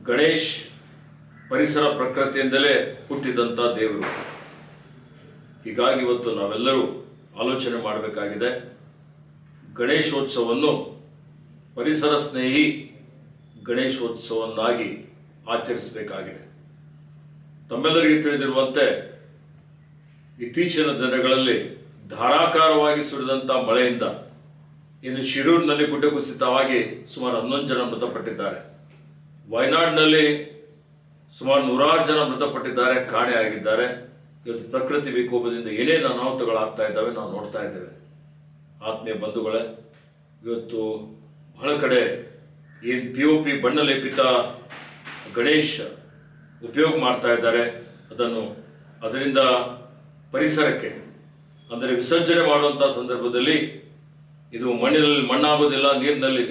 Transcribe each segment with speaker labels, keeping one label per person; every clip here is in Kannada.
Speaker 1: ಗಣೇಶ್ ಪರಿಸರ ಪ್ರಕೃತಿಯಿಂದಲೇ ಹುಟ್ಟಿದಂಥ ದೇವರು. ಹೀಗಾಗಿ ಇವತ್ತು ನಾವೆಲ್ಲರೂ ಆಲೋಚನೆ ಮಾಡಬೇಕಾಗಿದೆ. ಗಣೇಶೋತ್ಸವವನ್ನು ಪರಿಸರ ಸ್ನೇಹಿ ಗಣೇಶೋತ್ಸವನ್ನಾಗಿ ಆಚರಿಸಬೇಕಾಗಿದೆ. ತಮ್ಮೆಲ್ಲರಿಗೆ ತಿಳಿದಿರುವಂತೆ ಇತ್ತೀಚಿನ ದಿನಗಳಲ್ಲಿ ಧಾರಾಕಾರವಾಗಿ ಸುರಿದಂಥ ಮಳೆಯಿಂದ ಇನ್ನು ಶಿರೂರಿನಲ್ಲಿ ಗುಡ್ಡ ಕುಸಿತವಾಗಿ ಸುಮಾರು 11 ಜನ ಮೃತಪಟ್ಟಿದ್ದಾರೆ. ವಯನಾಡಿನಲ್ಲಿ ಸುಮಾರು 100 ಜನ ಮೃತಪಟ್ಟಿದ್ದಾರೆ, ಕಾಣೆಯಾಗಿದ್ದಾರೆ. ಇವತ್ತು ಪ್ರಕೃತಿ ವಿಕೋಪದಿಂದ ಏನೇನು ಅನಾಹುತಗಳಾಗ್ತಾ ಇದ್ದಾವೆ ನಾವು ನೋಡ್ತಾ ಇದ್ದೇವೆ. ಆತ್ಮೀಯ ಬಂಧುಗಳೇ, ಇವತ್ತು ಬಹಳ ಕಡೆ ಏನು POP ಬಣ್ಣ ಲೇಪಿತ ಗಣೇಶ್ ಉಪಯೋಗ ಮಾಡ್ತಾ ಇದ್ದಾರೆ. ಅದರಿಂದ ಪರಿಸರಕ್ಕೆ ಅಂದರೆ ವಿಸರ್ಜನೆ ಮಾಡುವಂಥ ಸಂದರ್ಭದಲ್ಲಿ ಇದು ಮಣ್ಣಿನಲ್ಲಿ ಮಣ್ಣಾಗೋದಿಲ್ಲ, ನೀರಿನಲ್ಲಿ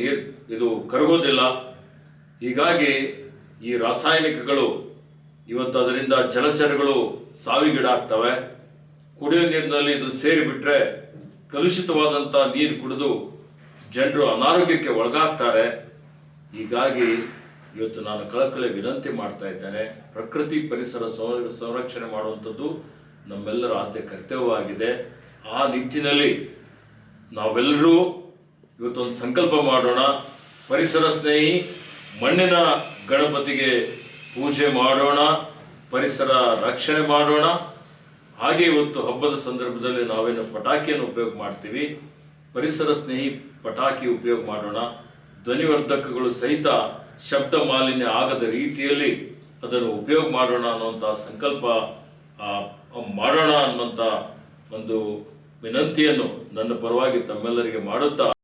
Speaker 1: ಇದು ಕರಗೋದಿಲ್ಲ. ಹೀಗಾಗಿ ಈ ರಾಸಾಯನಿಕಗಳು ಇವತ್ತು ಅದರಿಂದ ಜಲಚರಗಳು ಸಾವಿಗೀಡಾಗ್ತವೆ. ಕುಡಿಯೋ ನೀರಿನಲ್ಲಿ ಇದು ಸೇರಿಬಿಟ್ರೆ ಕಲುಷಿತವಾದಂಥ ನೀರು ಕುಡಿದು ಜನರು ಅನಾರೋಗ್ಯಕ್ಕೆ ಒಳಗಾಗ್ತಾರೆ. ಹೀಗಾಗಿ ಇವತ್ತು ನಾನು ಕಳಕಳಿ ವಿನಂತಿ ಮಾಡ್ತಾ ಇದ್ದೇನೆ, ಪ್ರಕೃತಿ ಪರಿಸರ ಸಂರಕ್ಷಣೆ ಮಾಡುವಂಥದ್ದು ನಮ್ಮೆಲ್ಲರ ಆದ್ಯ ಕರ್ತವ್ಯವಾಗಿದೆ. ಆ ನಿಟ್ಟಿನಲ್ಲಿ ನಾವೆಲ್ಲರೂ ಇವತ್ತೊಂದು ಸಂಕಲ್ಪ ಮಾಡೋಣ. ಪರಿಸರ ಸ್ನೇಹಿ ಮಣ್ಣಿನ ಗಣಪತಿಗೆ ಪೂಜೆ ಮಾಡೋಣ, ಪರಿಸರ ರಕ್ಷಣೆ ಮಾಡೋಣ. ಹಾಗೆ ಇವತ್ತು ಹಬ್ಬದ ಸಂದರ್ಭದಲ್ಲಿ ನಾವೇನು ಪಟಾಕಿಯನ್ನು ಉಪಯೋಗ ಮಾಡ್ತೀವಿ, ಪರಿಸರ ಸ್ನೇಹಿ ಪಟಾಕಿ ಉಪಯೋಗ ಮಾಡೋಣ. ಧ್ವನಿವರ್ಧಕಗಳು ಸಹಿತ ಶಬ್ದ ಮಾಲಿನ್ಯ ಆಗದ ರೀತಿಯಲ್ಲಿ ಅದನ್ನು ಉಪಯೋಗ ಮಾಡೋಣ ಅನ್ನುವಂಥ ಸಂಕಲ್ಪ ಮಾಡೋಣ ಅನ್ನುವಂಥ ಒಂದು ವಿನಂತಿಯನ್ನು ನನ್ನ ಪರವಾಗಿ ತಮ್ಮೆಲ್ಲರಿಗೆ ಮಾಡುತ್ತಾ